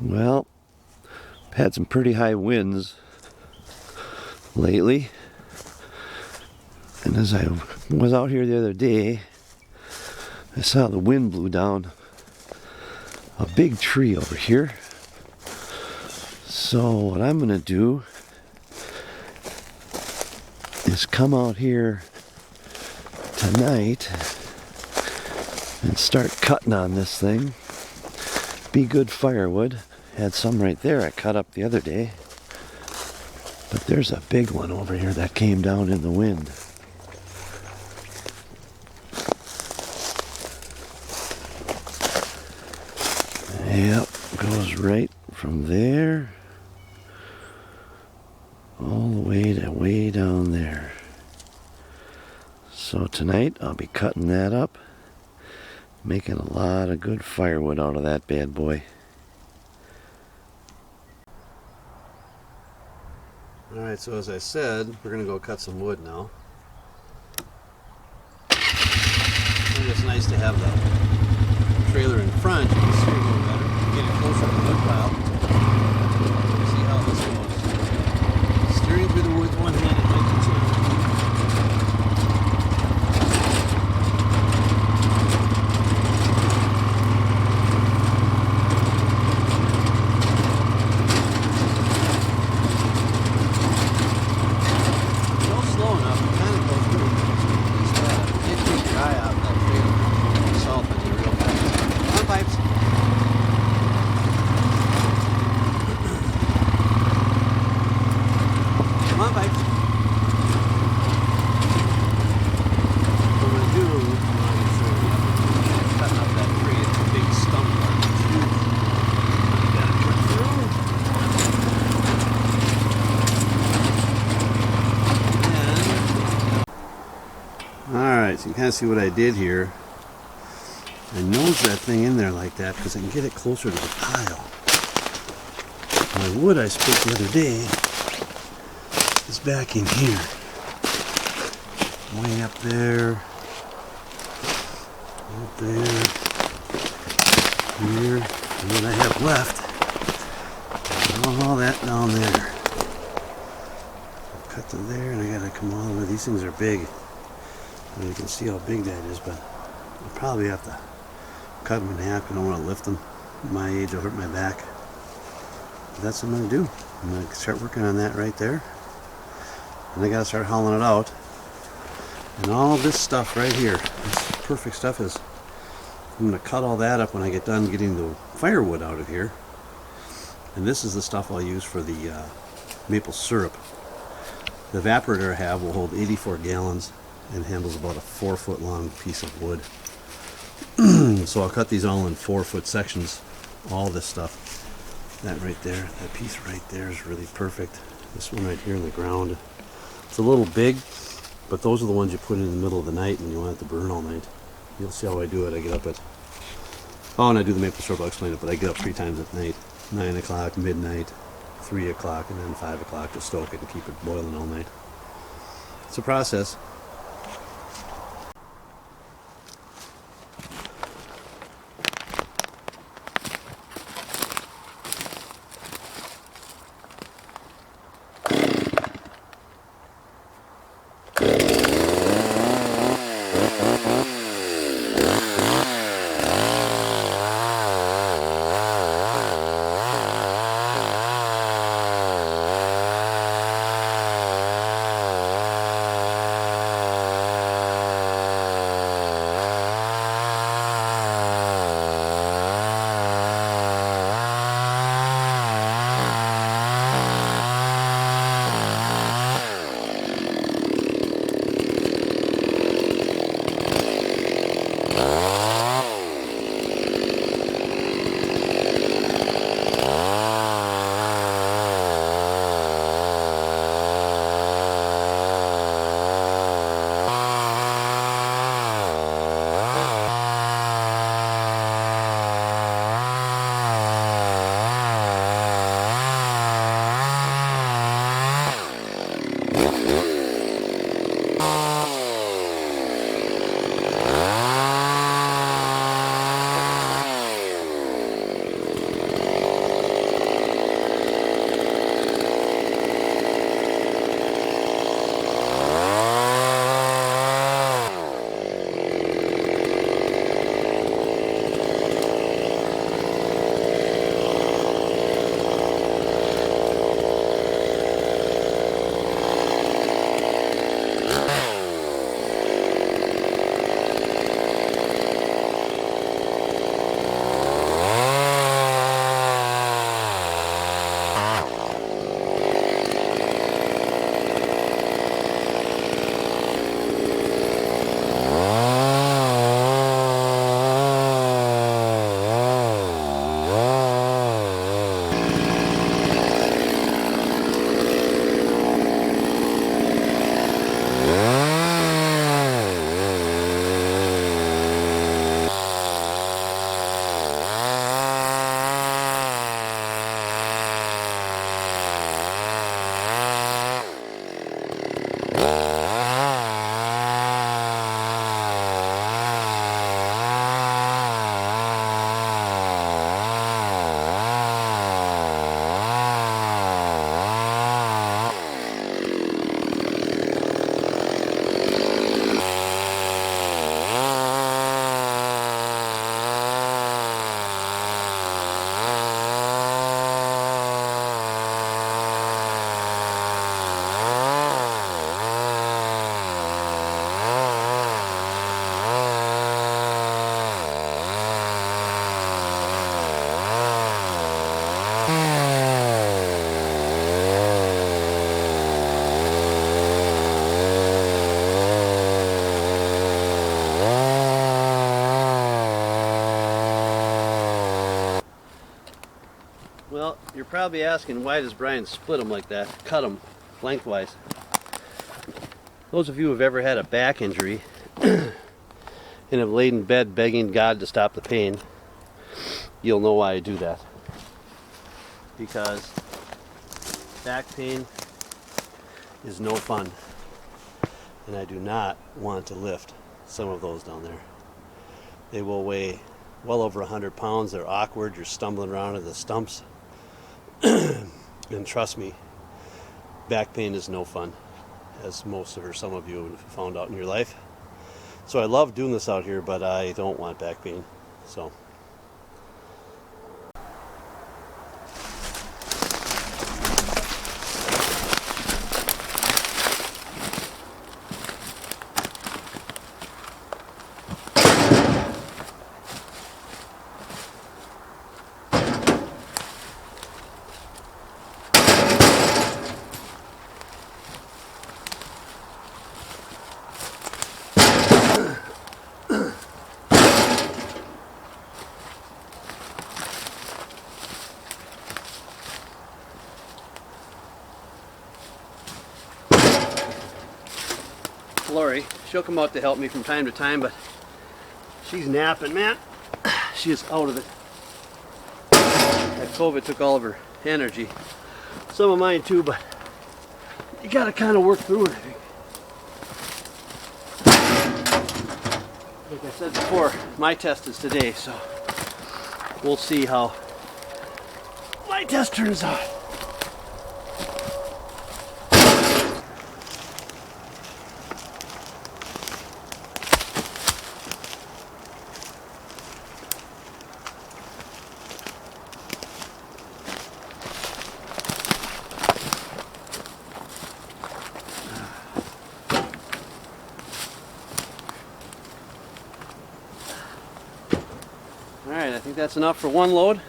Well, I've had some pretty high winds lately. And as I was out here the other day, I saw the wind blew down a big tree over here. So what I'm going to do is come out here tonight and start cutting on this thing. Be good firewood. Had some right there I cut up the other day. But there's a big one over here that came down in the wind. Yep, goes right from there all the way to way down there. So tonight I'll be cutting that up, making a lot of good firewood out of that bad boy. Alright, so as I said, we're going to go cut some wood now. I think it's nice to have the trailer in front. You can see a little better. Get it closer to the wood pile. See how this goes. Steering through the woods one-handed might be challenging. Alright, so you can kind of see what I did here. I nosed that thing in there like that because I can get it closer to the pile. My wood I split the other day is back in here. Way up there. Up there. Here. And what I have left. All that down there. Cut to there and I gotta come all the way. These things are big. And you can see how big that is, but I'll probably have to cut them in half. I don't want to lift them. At my age, I'll hurt my back. But that's what I'm going to do. I'm going to start working on that right there. And I got to start hauling it out. And all this stuff right here, this perfect stuff is, I'm going to cut all that up when I get done getting the firewood out of here. And this is the stuff I'll use for the maple syrup. The evaporator I have will hold 84 gallons. And handles about a 4-foot long piece of wood. So I'll cut these all in 4-foot sections. All this stuff. That right there, that piece right there is really perfect. This one right here in the ground. It's a little big, but those are the ones you put in the middle of the night when you want it to burn all night. You'll see how I do it. I get up at, and I do the maple syrup, I'll explain it, but I get up 3 times at night. 9 o'clock, midnight, 3 o'clock, and then 5 o'clock to stoke it and keep it boiling all night. It's a process. Well, you're probably asking, why does Brian split them like that? Cut them lengthwise. Those of you who have ever had a back injury and have laid in bed begging God to stop the pain, you'll know why I do that. Because back pain is no fun. And I do not want to lift some of those down there. They will weigh well over 100 pounds. They're awkward. You're stumbling around in the stumps. And trust me, back pain is no fun, as most of or some of you have found out in your life. So I love doing this out here, but I don't want back pain. So. Lori, she'll come out to help me from time to time, but she's napping, man. She is out of it. That COVID took all of her energy. Some of mine too, but you gotta kind of work through it, I think. Like I said before, my test is today, so we'll see how my test turns out. Alright, I think that's enough for one load.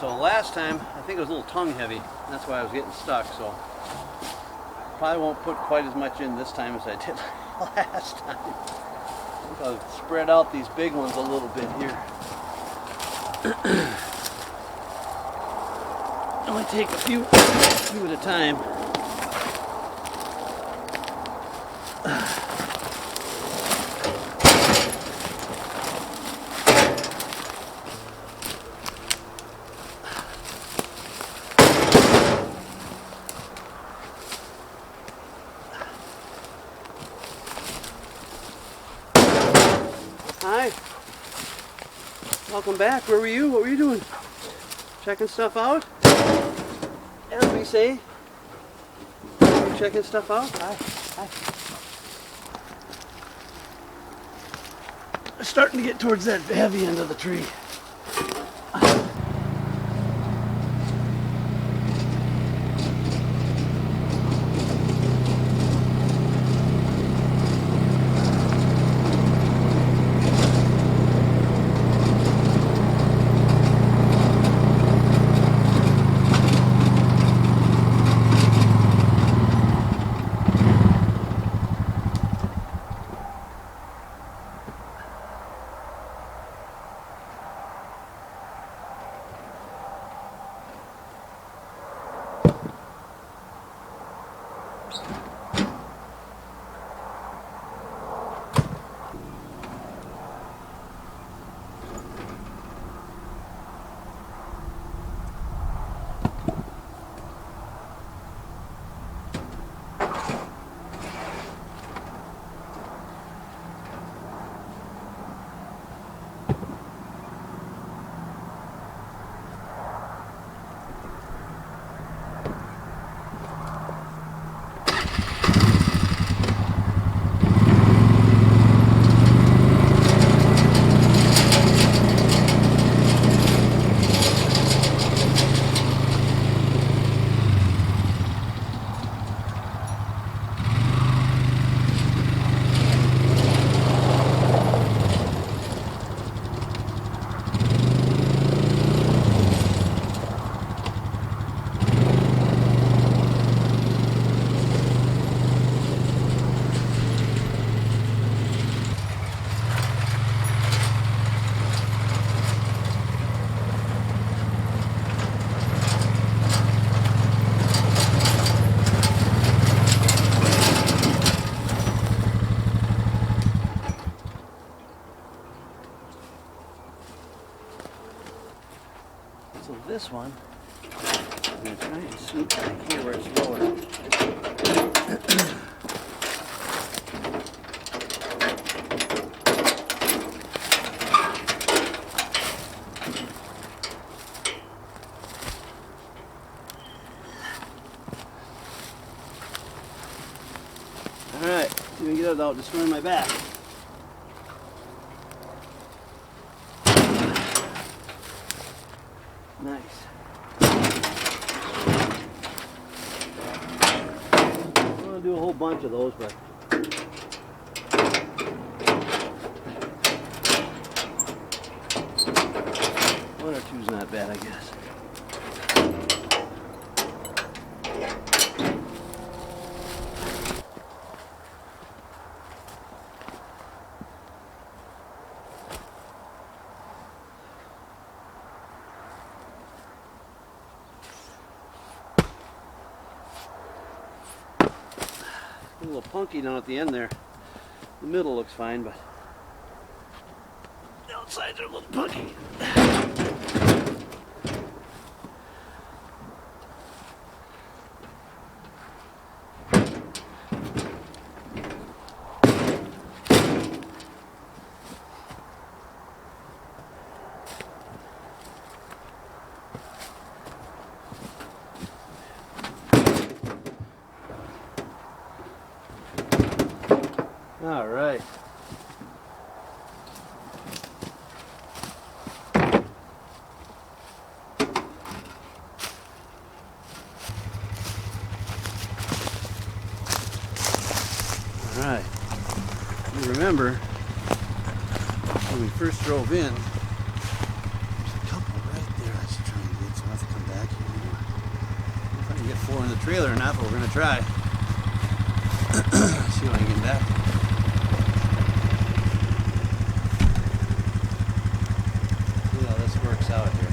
So last time, I think it was a little tongue heavy. That's why I was getting stuck. So probably won't put quite as much in this time as I did last time. I think I'll spread out these big ones a little bit here. Only take a few at a time. Hi. Welcome back. Where were you? What were you doing? Checking stuff out? As we say. You checking stuff out? Hi. Hi. Starting to get towards that heavy end of the tree. So this one, I'm going to try and sneak back here where it's lower. Alright, see if we can get it without destroying my back. Nice. I'm going to do a whole bunch of those, but one or two's not bad, I guess. A little punky down at the end there. The middle looks fine, but the outsides are a little punky. All right. All right. You remember when we first drove in, there's a couple right there I should try and get, so I'll have to come back here. If I can get 4 in the trailer or not, but we're going to try. See what I can get back. Works out here.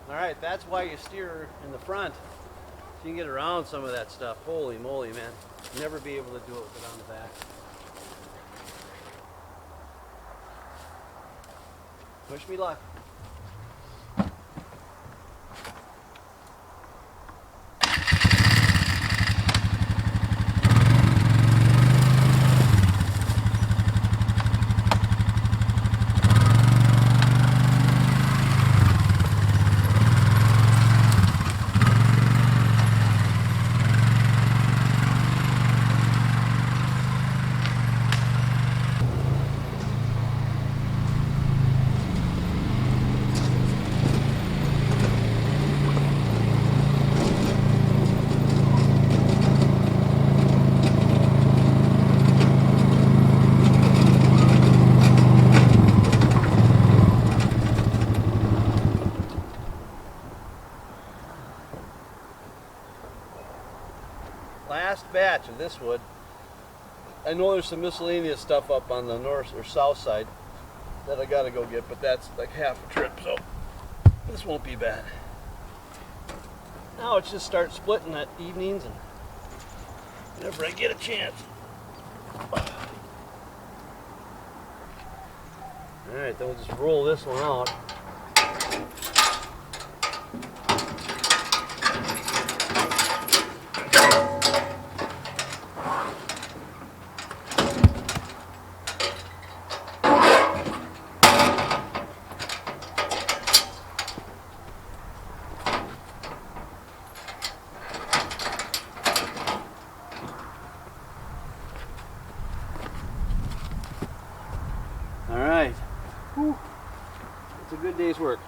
All right, that's why you steer in the front. So you can get around some of that stuff. Holy moly, man. Never be able to do it with it on the back. Wish me luck. Last batch of this wood. I know there's some miscellaneous stuff up on the north or south side that I gotta go get, but that's like half a trip, so this won't be bad. Now it's just start splitting at evenings and whenever I get a chance. Alright, then we'll just roll this one out. day's work.